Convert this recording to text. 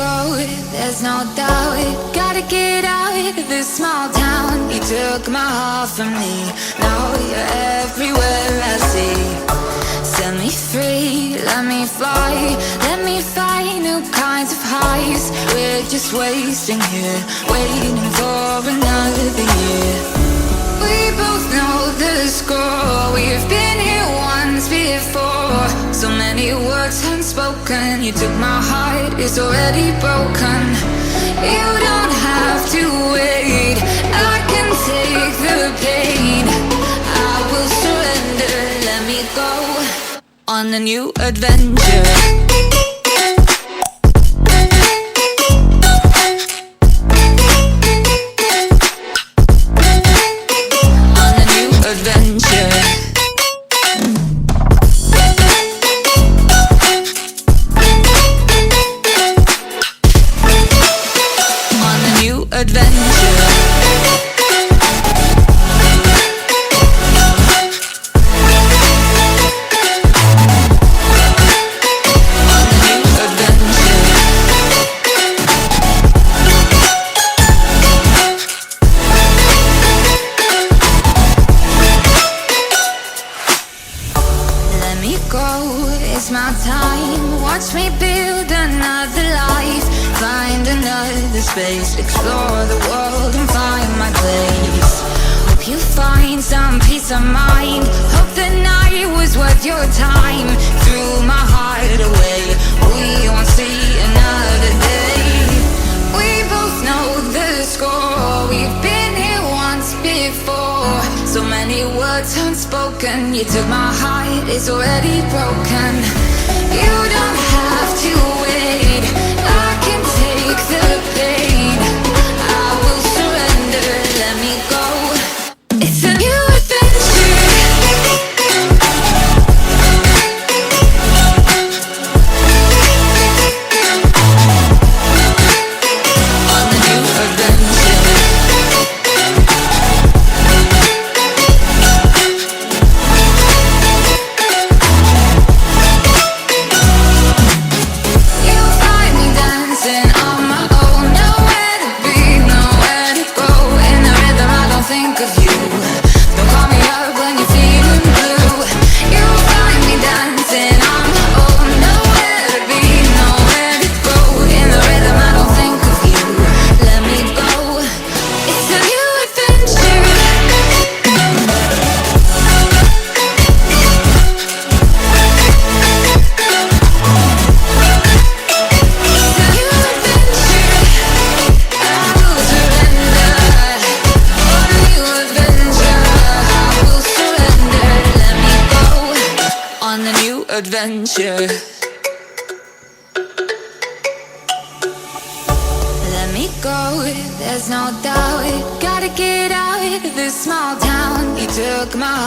go, there's no doubt. Gotta get out of this small town. You took my heart from me, now you're everywhere I see. Set me free, let me fly, let me find new kinds of highs. We're just wasting here, waiting for another year. We both know the score, we've been here once before. So many words unspoken, you took my heart, it's already broken. You don't have to wait, I can take the pain. I will surrender, let me go on a new adventure. It's my time, watch me build another life. Find another space, explore the world and find my place. Hope you find some peace of mind, hope the night was worth your time. Threw my heart away, we won't see another day. We both know the score, we've been here once before. So many words unspoken, you took my heart, it's already broken. You don't have to wait, I can take the pain. I will surrender, let me go. It's a new adventure. On a new adventure. Adventure. Let me go, there's no doubt. Gotta get out of this small town. You took my